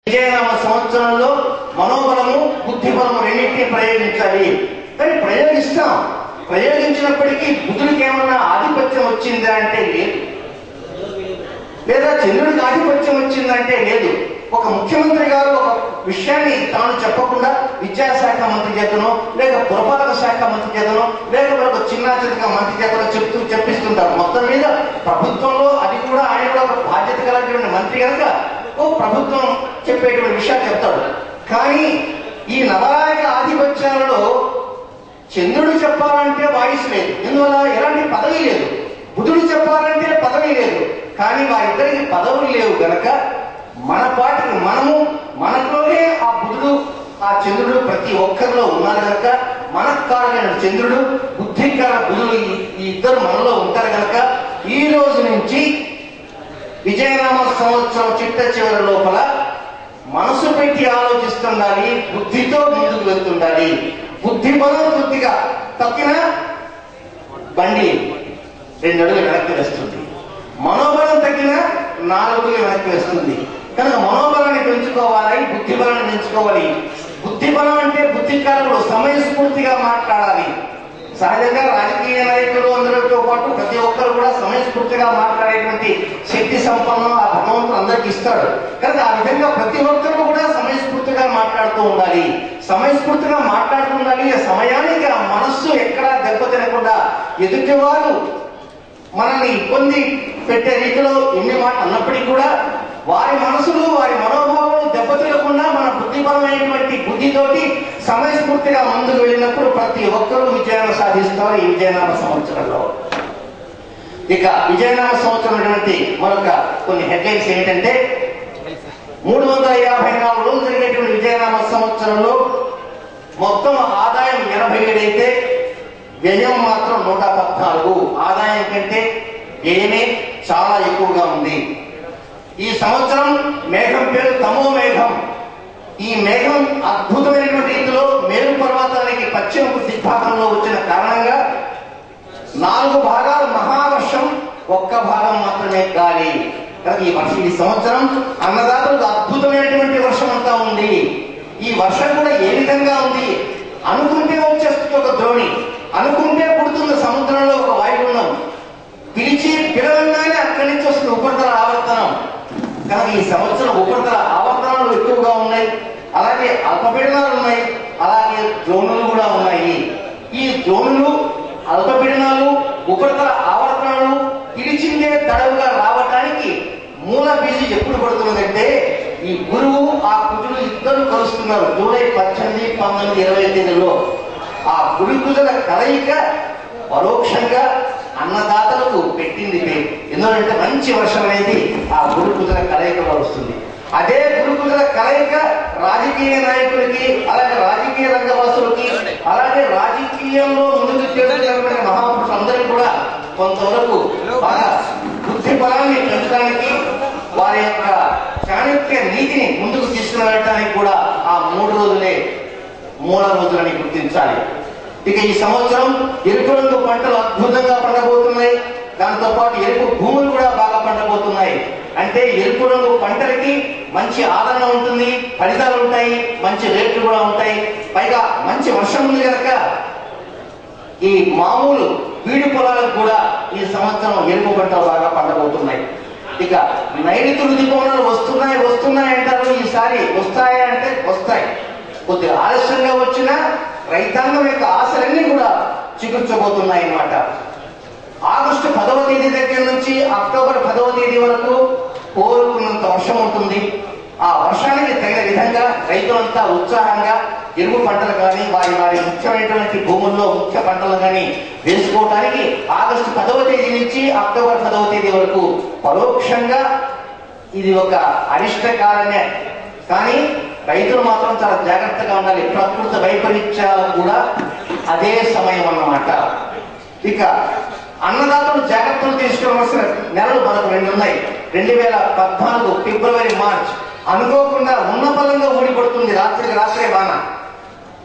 విజయనామ సంవత్సరంలో మనోబలము బుద్ధిబలము రెండింటినీ ప్రయోగించాలి. కానీ ప్రయోగించినప్పటికీ బుద్ధుడికి ఏమన్నా ఆధిపత్యం వచ్చిందా అంటే లేదు, లేదా చంద్రుడికి ఆధిపత్యం వచ్చిందంటే లేదు. ఒక ముఖ్యమంత్రి గారు ఒక విషయాన్ని తాను చెప్పకుండా విద్యాశాఖ మంత్రి చేతనో లేక పురపాలక శాఖ మంత్రి చేతనో లేక ఒక చిన్న చిన్న మంత్రి చేతనో చెప్పిస్తుంటారు. మొత్తం మీద ప్రభుత్వంలో అది కూడా ఆయన కూడా ఒక బాధ్యత కలిగినటువంటి మంత్రి కనుక ఓ ప్రభుత్వం చెప్పేటువంటి విషయాలు చెప్తాడు. కానీ ఈ నవనాయక ఆధిపత్యాలలో చంద్రుడు చెప్పాలంటే వాయిస్ లేదు, ఎందువల్ల ఎలాంటి పదవి లేదు. బుధుడు చెప్పాలంటే పదవి లేదు. కానీ వారిద్దరికి పదవులు లేవు గనక మన పాటికి మనలోనే ఆ బుధుడు ఆ చంద్రుడు ప్రతి ఒక్కరిలో ఉన్నారు కనుక మనకారమైన చంద్రుడు బుద్ధికార బుధుడు ఈ ఇద్దరు మనలో ఉంటారు కనుక ఈ రోజు నుంచి విజయనామ సంవత్సరం చిట్ట చివరి లోపల మనసు పెట్టి ఆలోచిస్తుండాలి, బుద్ధితో ముందుకు వెళ్తుండాలి. బుద్ధి బలం కొద్దిగా తక్కిన బండి 2 అడుగులు వెనక్కి వేస్తుంది, మనోబలం తగ్గిన 4 అడుగులు వెనక్కి వేస్తుంది. కనుక మనోబలాన్ని పెంచుకోవాలి, బుద్ధి బలాన్ని పెంచుకోవాలి. బుద్ధి బలం అంటే బుద్ధికారులు సమయస్ఫూర్తిగా మాట్లాడాలి. సహజంగా రాజకీయ నాయకులు అందరితో పాటు ప్రతి ఒక్కరు కూడా సమయస్ఫూర్తిగా మాట్లాడేటువంటి శక్తి సంపన్నం ఆ భగవంతుడు అందరికి ఇస్తాడు. కనుక ఆ విధంగా ప్రతి ఒక్కరు కూడా సమయస్ఫూర్తిగా మాట్లాడుతూ ఉండాలి. సమయస్ఫూర్తిగా మాట్లాడుతూ ఉండాలి. సమయానికి ఆ మనస్సు ఎక్కడా దెబ్బతినకుండా ఎదుటివారు మనల్ని ఇబ్బంది పెట్టే రీతిలో ఎన్ని మాటలు అన్నప్పటికీ కూడా వారి మనసులు వారి మనోభావాలు దెబ్బతినకుండా మన బుద్ధిపరమైనటువంటి బుద్ధితోటి సమయస్ఫూర్తిగా ముందుకు వెళ్ళినప్పుడు ప్రతి ఒక్కరూ విజయాన్ని సాధిస్తారు ఈ విజయనామ సంవత్సరంలో. ఇక విజయనామ సంవత్సరం మరొక కొన్ని హెడ్లైన్స్ ఏంటంటే 354 రోజులు జరిగేటువంటి విజయనామ సంవత్సరంలో మొత్తం ఆదాయం 87 అయితే వ్యయం మాత్రం 114. ఆదాయం కంటే వ్యయమే చాలా ఎక్కువగా ఉంది. ఈ సంవత్సరం మేఘం పేరు తమో మేఘం. ఈ మేఘం అద్భుతమైనటువంటి రీతిలో మేరు పర్వతానికి పశ్చిమ దిగ్భాగంలో వచ్చిన కారణంగా 4 భాగాలు మహావర్షం, 1 భాగం మాత్రమే గాలి. ఈ సంవత్సరం అన్నదాతలకు అద్భుతమైనటువంటి వర్షం అంతా ఉంది. ఈ వర్షం కూడా ఏ విధంగా ఉంది, అనుకుంటే వచ్చేస్తుంది ఒక ద్రోణి, అనుకుంటే పుడుతుంది సముద్రంలో ఒక వాయుగుండం, పిలవంగానే అక్కడి నుంచి వస్తుంది ఉపరితల ఆవర్తనం. కానీ ఈ సంవత్సరం ఉపరితల ఆవర్తనాలు ఎక్కువగా ఉన్నాయి, అలాగే అల్పపీడనాలు ఉన్నాయి, అలాగే ద్రోణులు కూడా ఉన్నాయి. ఈ ద్రోణులు అల్పపీడనాలు ఉపరితల ఆవర్తనాలు పిలిచిందే తడవుగా రావటానికి మూల బీజి ఎప్పుడు పడుతున్నదంటే ఈ గురువు ఆ కుజులు ఇద్దరు కలుస్తున్నారు జూలై 18, 19, 20 తేదీలో. ఆ గురు కుజుల కలయిక పరోక్షంగా అన్నదాతలకు పెట్టింది పేరు. ఎందుకంటే మంచి వర్షం అనేది ఆ గురు కుజుల కలయికలో వస్తుంది. అదే గురు కుజుల కలయిక రాజకీయ నాయకులకి, అలాగే రాజకీయ రంగవాసులకి, అలాగే రాజకీయంలో ముందుకు చేస్తున్నటువంటి మహాపురుషులందరికీ కూడా కొంతవరకు బాగా బుద్ధి బలాన్ని పెంచడానికి వారి యొక్క చాణక్య నీతిని ముందుకు తీసుకువెళ్ళడానికి కూడా ఆ 3 రోజులే మూల రోజులని గుర్తించాలి. ఇక ఈ సంవత్సరం ఎరుపు రంగు పంటలు అద్భుతంగా పండబోతున్నాయి. దాంతో పాటు ఎరుపు భూములు కూడా బాగా పండబోతున్నాయి. అంటే ఎరుపు రంగు పంటలకి మంచి ఆదరణ ఉంటుంది, ఫలితాలు ఉంటాయి, మంచి రేట్లు కూడా ఉంటాయి. పైగా మంచి వర్షం ఉంది కనుక ఈ మామూలు బీడు పొలాలకు కూడా ఈ సంవత్సరం ఎరుపు పంటలు బాగా పండబోతున్నాయి. ఇక నైరుతి రుతుపవనాలు వస్తున్నాయి అంటారు. ఈసారి వస్తాయా అంటే వస్తాయి. కొద్దిగా ఆలస్యంగా వచ్చినా రైతాంగం యొక్క ఆశలన్నీ కూడా చిగుర్చబోతున్నాయి అన్నమాట. ఆగస్టు 10వ తేదీ దగ్గర నుంచి అక్టోబర్ 10వ తేదీ వరకు కోరుకున్నంత వర్షం ఉంటుంది. ఆ వర్షానికి తగిన విధంగా రైతులంతా ఉత్సాహంగా ఎరువు పంటలు కానీ వారి ముఖ్యమైనటువంటి భూముల్లో ముఖ్య పంటలు కానీ వేసుకోవడానికి ఆగస్టు 10వ తేదీ నుంచి అక్టోబర్ 10వ తేదీ వరకు పరోక్షంగా ఇది ఒక అరిష్టకాలనే. కానీ రైతులు మాత్రం చాలా జాగ్రత్తగా ఉండాలి. ప్రకృతి వైపరీత్యాలు కూడా అదే సమయం అన్నమాట. ఇక అన్నదాతలు జాగ్రత్తలు తీసుకోవాల్సిన నెలలు మనకు 2 ఉన్నాయి. 2014 ఫిబ్రవరి, మార్చ్ అనుకోకుండా ఉన్న పరంగా ఊడిపడుతుంది రాత్రే వాన.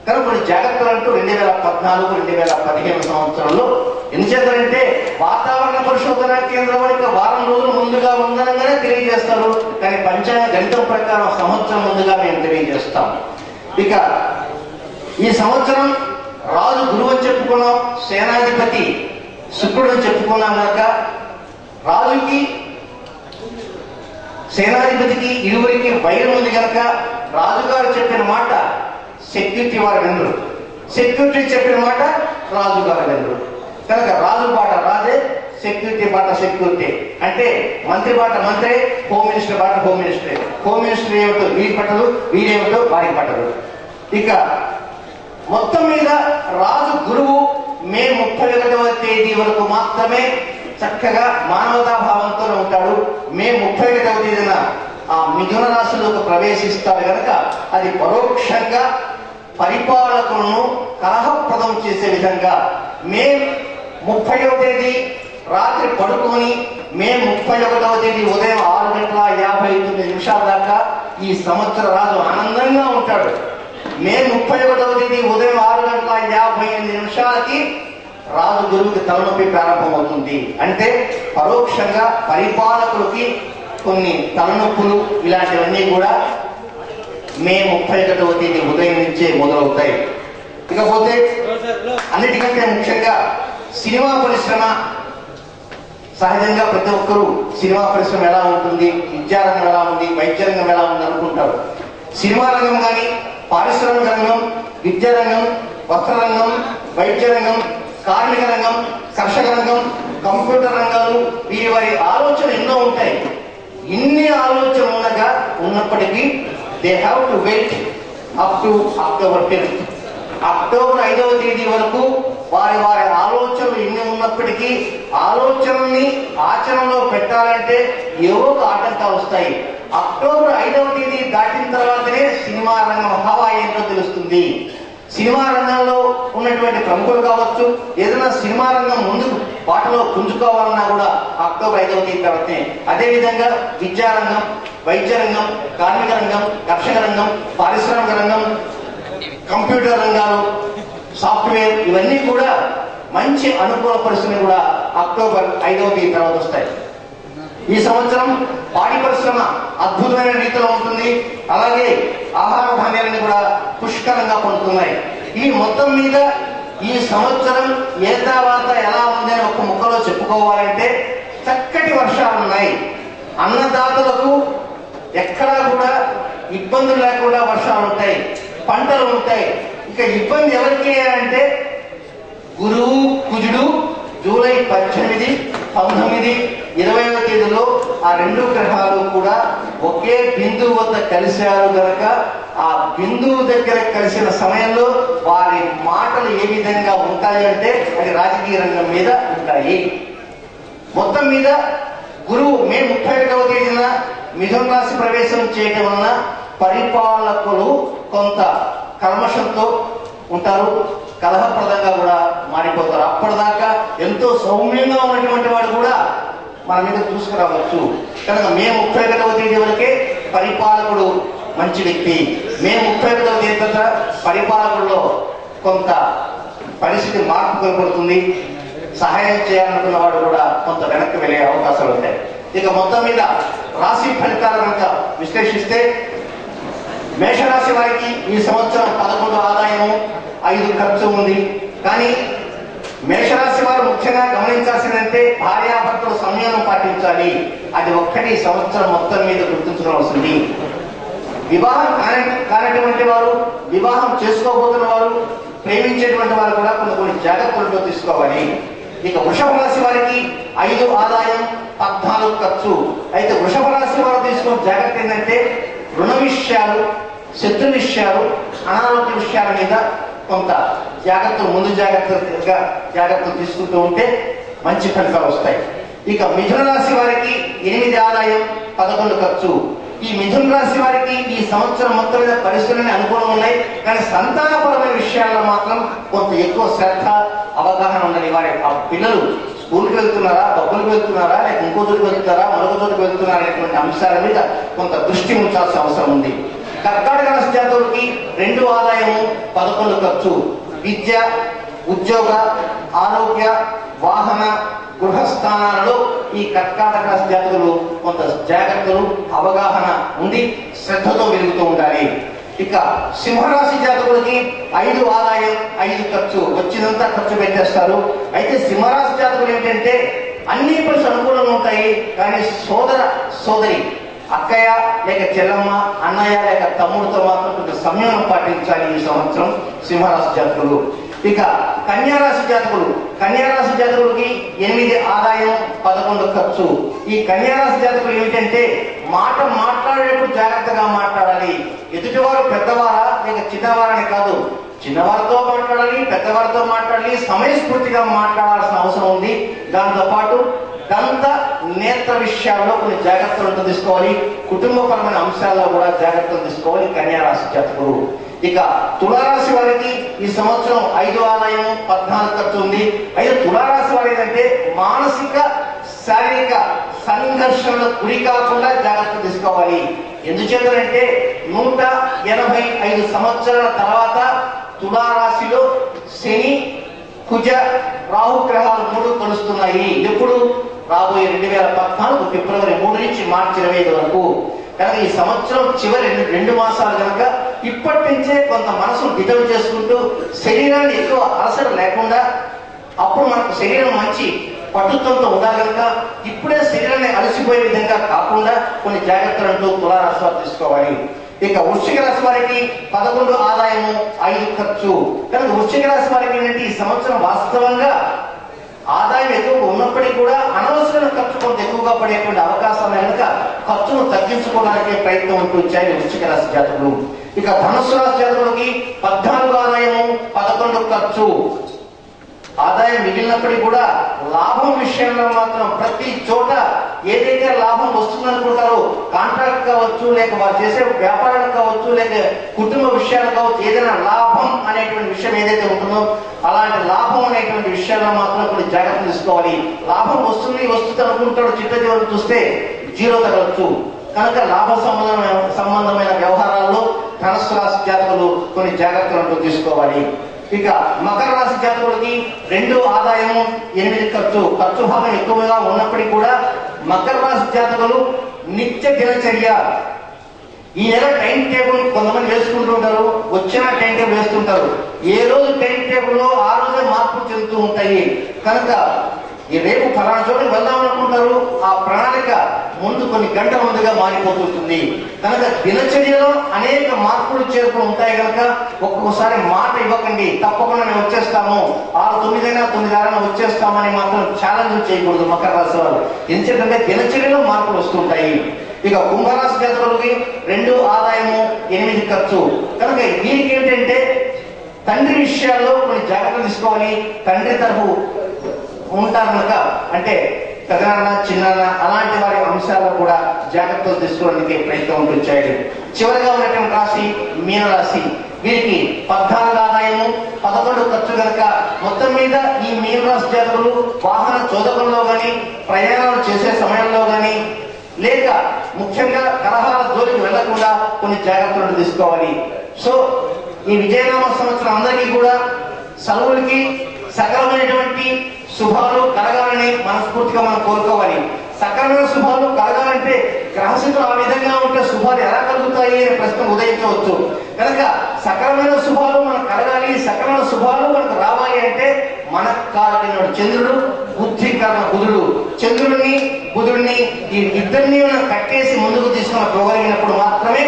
కానీ కొన్ని జాగ్రత్తలు అంటూ 2014, 2015 సంవత్సరంలో ఎందుచేతంటే వాతావరణ పరిశోధన కేంద్రం వారికి వారం రోజులు ముందుగా ఉందనగానే తెలియజేస్తారు. కానీ పంచాంగ గణితం ప్రకారం సంవత్సరం ముందుగా మేము తెలియజేస్తాం. ఇక ఈ సంవత్సరం రాజు గురువు అని చెప్పుకున్నాం, సేనాధిపతి శుక్రుడు అని చెప్పుకున్నాం కనుక రాజుకి సేనాధిపతికి ఇరువురికి వైరం ఉంది కనుక రాజుగారు చెప్పిన మాట సెక్యూరిటీ వారు వినరు, సెక్యూరిటీ చెప్పిన మాట రాజుగారు వినరు. కనుక రాజు బాట రాజే, సెక్యూరిటీ బాట సెక్యూరిటీ. అంటే మంత్రి బాట మంత్రే, హోమ్ మినిస్టర్ బాట హోమ్ మినిస్టరే. హోమ్ మినిస్టర్ ఏమిటో వీరికి పట్టదు, వీరేమిటో వారికి పట్టదు. ఇక మొత్తం మీద రాజు గురువు మే 31వ తేదీ వరకు మాత్రమే చక్కగా మానవతాభావంతో ఉంటాడు. మే 31వ తేదీన ఆ మిథున రాశిలోకి ప్రవేశిస్తాడు కనుక అది పరోక్షంగా పరిపాలకులను కలహప్రదం చేసే విధంగా మే 30వ తేదీ రాత్రి పడుకొని మే 31వ తేదీ ఉదయం 6:59 దాకా ఈ సంవత్సర రాజు ఆనందంగా ఉంటాడు. మే 31వ తేదీ ఉదయం 6:58 రాజు గురువుకి తలనొప్పి ప్రారంభమవుతుంది. అంటే పరోక్షంగా పరిపాలకులకి కొన్ని తలనొప్పులు ఇలాంటివన్నీ కూడా మే 31వ తేదీ ఉదయం నుంచే మొదలవుతాయి. ఇకపోతే అన్నిటికంటే ముఖ్యంగా సినిమా పరిశ్రమ. సహజంగా ప్రతి ఒక్కరూ సినిమా పరిశ్రమ ఎలా ఉంటుంది, విద్యారంగం ఎలా ఉంది, వైద్య రంగం ఎలా ఉంది అనుకుంటారు. సినిమా రంగం కానీ, పారిశ్రామిక రంగం, విద్యారంగం, వస్త్రరంగం, వైద్య రంగం, కార్మిక రంగం, కర్షక రంగం, కంప్యూటర్ రంగాలు, వీరి వారి ఆలోచన ఎన్నో ఉంటాయి. ఇన్ని ఆలోచన ఉన్నప్పటికీ they have to wait up to October 10th. October 5వ తేదీ వరకు వారి వారి ఆలోచనలు ఎన్ని ఉన్నప్పటికీ ఆలోచనల్ని ఆచరణలో పెట్టాలంటే ఏవో ఆటంకాలు వస్తాయి. అక్టోబర్ 5వ తేదీ దాటిన తర్వాతనే సినిమా రంగం హవా ఏంటో తెలుస్తుంది. సినిమా రంగంలో ఉన్నటువంటి ప్రముఖులు కావచ్చు, ఏదైనా సినిమా రంగం ముందుకు బాటలో పుంజుకోవాలన్నా కూడా అక్టోబర్ 5వ తేదీ తర్వాతనే. అదేవిధంగా విద్యారంగం, వైద్య రంగం, కార్మిక రంగం, కర్షక రంగం, పారిశ్రామిక రంగం, కంప్యూటర్ రంగాలు, సాఫ్ట్వేర్, ఇవన్నీ కూడా మంచి అనుకూల పరిస్థితులు కూడా అక్టోబర్ 5వ తేదీ తర్వాత వస్తాయి. ఈ సంవత్సరం పాడి పరిశ్రమ అద్భుతమైన రీతిలో ఉంటుంది. అలాగే ఆహార ధాన్యాలను కూడా పుష్కలంగా పొందుతున్నాయి. ఈ మొత్తం మీద ఈ సంవత్సరం ఏ తర్వాత ఎలా ఉందని ఒక ముక్కలో చెప్పుకోవాలంటే చక్కటి వర్షాలు ఉన్నాయి. అన్నదాతలకు ఎక్కడా కూడా ఇబ్బందులు లేకుండా వర్షాలు ఉంటాయి, పంటలు ఉంటాయి. ఇక ఇబ్బంది ఎవరికి అంటే గురువు కుజుడు జూలై 18, 19, 20వ తేదీలో ఆ రెండు గ్రహాలు కూడా ఒకే బిందువు వద్ద కలిశారు గనక ఆ బిందువు దగ్గర కలిసిన సమయంలో వారి మాటలు ఏ విధంగా ఉంటాయి అంటే అది రాజకీయ రంగం మీద ఉంటాయి. మొత్తం మీద గురువు మే 31వ తేదీన మిథున రాశి ప్రవేశం చేయడం వలన పరిపాలకులు కొంత కల్మషంతో ఉంటారు, కలహప్రదంగా కూడా మారిపోతారు. అప్పటిదాకా ఎంతో సౌమ్యంగా ఉన్నటువంటి వాడు కూడా మన మీద చూసుకురావచ్చు. కనుక మే 31వ తేదీ వరకే పరిపాలకుడు మంచి వ్యక్తి. మే 31వ తేదీ తర్వాత పరిపాలకుల్లో కొంత పరిస్థితి మార్పు కనబడుతుంది. సహాయం చేయాలనుకున్న వాడు కూడా కొంత వెనక్కి వెళ్ళే అవకాశాలు ఉంటాయి. ఇక మొత్తం మీద రాశి ఫలితాల కనుక విశ్లేషిస్తే మేషరాశి వారికి ఈ సంవత్సరం 11 ఆదాయము, 5 ఖర్చు ఉంది. కానీ మేషరాశి వారు ముఖ్యంగా గమనించాల్సిందంటే భార్యాభర్తలు సంయమనం పాటించాలి. అది ఒక్కటి సంవత్సరం మొత్తం మీద గుర్తుంచుకోవాల్సింది. వివాహం కానటువంటి వారు, వివాహం చేసుకోబోతున్న వారు, ప్రేమించేటువంటి వారు కూడా కొన్ని జాగ్రత్తలతో తీసుకోవాలి. ఇక వృషభ రాశి వారికి 5 ఆదాయం, 14 ఖర్చు. అయితే వృషభ రాశి వారు తీసుకున్న జాగ్రత్త ఏంటంటే రుణ విషయాలు, శత్రు విషయాలు, అనారోగ్య విషయాల మీద కొంత జాగ్రత్తలు, ముందు జాగ్రత్తలు తీసుకుంటూ ఉంటే మంచి ఫలితాలు వస్తాయి. ఇక మిథున రాశి వారికి 8 ఆదాయం, 11 ఖర్చు. ఈ మిథున రాశి వారికి ఈ సంవత్సరం మొత్తం మీద పరిస్థితులన్నీ అనుకూలంగా ఉన్నాయి. కానీ సంతానపరమైన విషయాల్లో మాత్రం కొంత ఎక్కువ శ్రద్ధ, అవగాహన ఉండాలి. వారి ఆ పిల్లలు స్కూల్కి వెళ్తున్నారా, డబ్బులకు వెళ్తున్నారా, లేక ఇంకో చోటుకు వెళ్తున్నారా, మరొక చోటుకు వెళ్తున్నారా అనేటువంటి అంశాల మీద కొంత దృష్టి ఉంచాల్సిన అవసరం ఉంది. కర్కాటక రాశి జాతకులకి 2 ఆదాయము, 11 ఖర్చు. విద్య, ఉద్యోగ, ఆరోగ్య, వాహన గృహస్థానాలలో ఈ కర్కాటక రాశి జాతకులు కొంత జాగ్రత్తలు అవగాహన ఉండి శ్రద్ధతో వెలుగుతూ ఉండాలి. ఇక సింహరాశి జాతకులకి 5 ఆదాయం 5 ఖర్చు, వచ్చినంతా ఖర్చు పెట్టేస్తారు. అయితే సింహరాశి జాతకులు ఏంటంటే అన్ని పనులు అనుకూలంగా ఉంటాయి, కానీ సోదర సోదరి అక్కయ్య లేక చెల్లమ్మ, అన్నయ్య లేక తమ్ముడితో మాత్రం కొంచెం సంయమనం పాటించాలి ఈ సంవత్సరం సింహరాశి జాతకులు. ఇక కన్యారాశి జాతకులకి 8 ఆదాయం 11 ఖర్చు. ఈ కన్యారాశి జాతకులు ఏమిటంటే మాట్లాడేటప్పుడు జాగ్రత్తగా మాట్లాడాలి. ఎదుటివారు పెద్దవారా లేక చిన్నవారని కాదు, చిన్నవారితో మాట్లాడాలి, పెద్దవారితో మాట్లాడాలి, సమయస్ఫూర్తిగా మాట్లాడాల్సిన అవసరం ఉంది. దాంతో పాటు దంత నేత్ర విషయాల్లో కొన్ని జాగ్రత్తలు తీసుకోవాలి. కుటుంబపరమైన అంశాల్లో కూడా జాగ్రత్తలు తీసుకోవాలి కన్యారాశి జాతకులు. ఇక తులారాశి వారికి ఈ సంవత్సరం 5 ఆదాయం 14 ఖర్చు ఉంది. అయితే తులారాశి వారి ఏంటంటే మానసిక శారీరక సంఘర్షణలకు గురి కాకుండా జాగ్రత్త తీసుకోవాలి. ఎందుచేతంటే 185 సంవత్సరాల తర్వాత తులారాశిలో శని, కుజ, రాహు గ్రహాలు 3 కలుస్తున్నాయి. ఎప్పుడు? రాబోయే 2014 ఫిబ్రవరి 3 నుంచి మార్చి 25 వరకు. కనుక ఈ సంవత్సరం చివరి 2 మాసాలు కనుక ఇప్పటి నుంచే కొంత మనసును డిటర్వ్ చేసుకుంటూ శరీరాన్ని ఎక్కువ అలసట లేకుండా, అప్పుడు మనకు శరీరం మంచి పట్టుత్వంతో ఉండాలి కనుక ఇప్పుడే శరీరాన్ని అలసిపోయే విధంగా కాకుండా కొన్ని జాగ్రత్తలు అంటూ తులారాశి వారు తీసుకోవాలి. ఇక వృశ్చిక రాశి వారికి 11 ఆదాయము 5 ఖర్చు. కనుక వృశ్చిక రాశి వారికి ఏంటంటే ఈ సంవత్సరం వాస్తవంగా ఆదాయం ఎక్కువగా ఉన్నప్పటికీ కూడా అనవసరమైన ఖర్చు కొంత ఎక్కువగా పడేటువంటి అవకాశాలు కనుక ఖర్చును తగ్గించుకోవడానికి ప్రయత్నం ఉంటూ వచ్చాయి వృశ్చిక రాశి జాతకులు. ఇక ధనుస్సు రాశి జాతకులకి 14 ఆదాయము 11 ఖర్చు. ఆదాయం మిగిలినప్పటికీ కూడా లాభం విషయంలో మాత్రం ప్రతి చోట ఏదైతే లాభం వస్తుందనుకుంటారో, కాంట్రాక్ట్ కావచ్చు, లేక వారు చేసే వ్యాపారాలు కావచ్చు, లేక కుటుంబ విషయాలు కావచ్చు, ఏదైనా లాభం అనేటువంటి విషయం ఏదైతే ఉంటుందో అలాంటి లాభం అనేటువంటి విషయాల్లో మాత్రం కొన్ని జాగ్రత్తలు తీసుకోవాలి. లాభం వస్తుంది అనుకుంటాడు, చిట్ట చివరికి చూస్తే 0 తగలచ్చు. కనుక లాభ సంబంధమైన వ్యవహారాల్లో ధనుస్సు రాశి జాతకులు కొన్ని జాగ్రత్తలు తీసుకోవాలి. ఇక మకర రాశి జాతకులకి 2 ఆదాయము 8 ఖర్చు. ఖర్చు భాగం ఎక్కువగా ఉన్నప్పటికీ కూడా మకర రాశి జాతకులు నిత్య దినచర్య, ఈ నెల టైం టేబుల్ కొంతమంది వేసుకుంటూ ఉంటారు, వచ్చిన టైం టేబుల్ వేస్తుంటారు. ఏ రోజు టైం టేబుల్లో ఆ రోజే మార్పులు చెందుతూ ఉంటాయి. కనుక ఈ రేపు ఫలానా చోటుకి వెళ్దాం అనుకుంటారు, ఆ ప్రణాళిక ముందు కొన్ని గంటల ముందుగా మారిపోతుంటుంది. కనుక దినచర్యలో అనేక మార్పులు చేర్పులు ఉంటాయి కనుక ఒక్కొక్కసారి మాట ఇవ్వకండి, తప్పకుండా మేము వచ్చేస్తాము, 6-9 9 వచ్చేస్తామని మాత్రం ఛాలెంజ్ చేయకూడదు మకర రాశి వారు. ఎందుకంటే దినచర్యలో మార్పులు వస్తుంటాయి. ఇక కుంభరాశి జాతకులకి 2 ఆదాయము 8 ఖర్చు. కనుక వీరికి ఏంటంటే తండ్రి విషయాల్లో కొన్ని జాగ్రత్తలు తీసుకోవాలి. తండ్రి తరఫు ఉంటారు కనుక అంటే పెదనాన్న, చిన్నాన్న అలాంటి వారి అంశాల్లో కూడా జాగ్రత్తలు తీసుకోవడానికి ప్రయత్నం ఉంటుంచాడు. చివరిగా ఉన్నటువంటి రాశి మీనరాశి. వీరికి 14 ఆదాయము 11 ఖర్చు కనుక మొత్తం మీద ఈ మీనరాశి జాతకులు వాహన చోదకంలో గాని, ప్రయాణాలు చేసే సమయంలో గాని, లేక ముఖ్యంగా కలహాల జోలికి వెళ్లకుండా కొన్ని జాగ్రత్తలు తీసుకోవాలి. సో ఈ విజయనామ సంవత్సరం అందరికీ కూడా సెలవులకి సకలమైనటువంటి శుభాలు కలగాలని మనస్ఫూర్తిగా మనం కోరుకోవాలి. సకలమైన శుభాలు కలగాలంటే గ్రహస్థితులు ఆ విధంగా ఉంటే శుభాలు ఎలా కలుగుతాయి అనే ప్రశ్న ఉదయించవచ్చు. కనుక సకలమైన శుభాలు మనకు కలగాలి, సకలమైన శుభాలు మనకు రావాలి అంటే మనకు కారకుడు చంద్రుడు, బుద్ధి కారణ బుధుడు. చంద్రుడిని బుధుడిని ఈ ఇద్దరిని మనం కట్టేసి ముందుకు తీసుకుని పోగలిగినప్పుడు మాత్రమే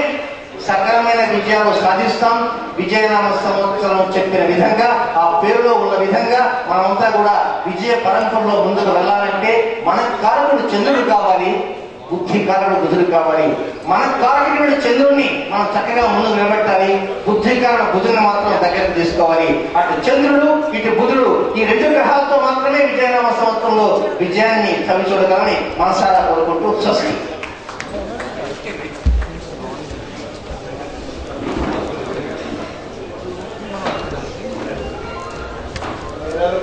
సకలమైన విజయాలు సాధిస్తాం. విజయనామ సంవత్సరం చెప్పిన విధంగా, ఆ పేరులో ఉన్న విధంగా మనమంతా కూడా విజయ పరంపరలో ముందుకు వెళ్ళాలంటే మన కారకుడు చంద్రుడు కావాలి, బుద్ధి కారకుడు బుధుడు కావాలి. మన కారకుడు చంద్రుడిని మనం చక్కగా ముందుకు నిలబెట్టాలి, బుద్ధి కారకుడు బుధుడిని మాత్రం దగ్గరకు తీసుకోవాలి. అటు చంద్రుడు ఇటు బుధుడు ఈ 2 గ్రహాలతో మాత్రమే విజయనామ సంవత్సరంలో విజయాన్ని చవి చూడగలని మనసారా కోరుకుంటూ స్వస్తి.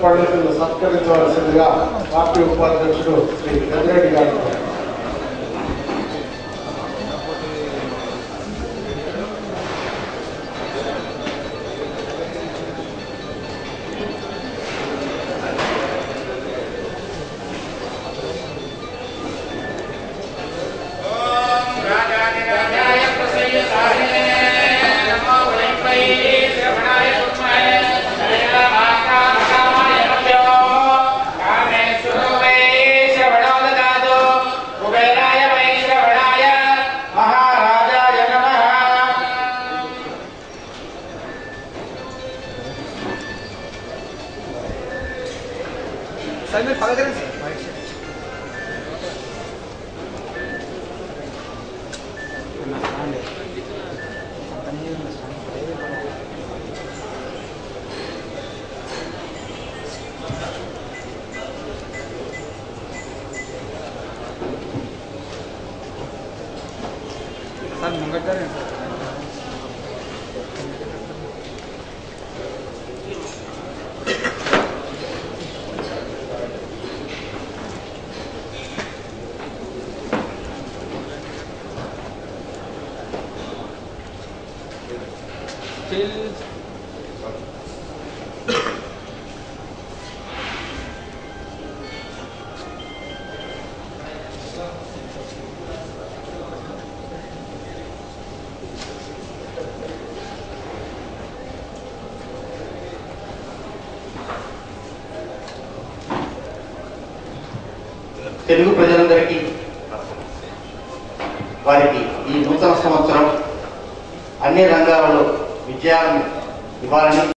పండితులు సత్కరించవలసిందిగా పార్టీ ఉపాధ్యక్షుడు శ్రీ పెద్దిరెడ్డి గారు. సార్ మీరు పగలండి సార్ సార్ ముంగట్టారండి సార్ తెలుగు ప్రజలందరికీ వారికి ఈ నూతన సంవత్సరం అన్ని రంగాలలో విజయాలను ఇవ్వాలని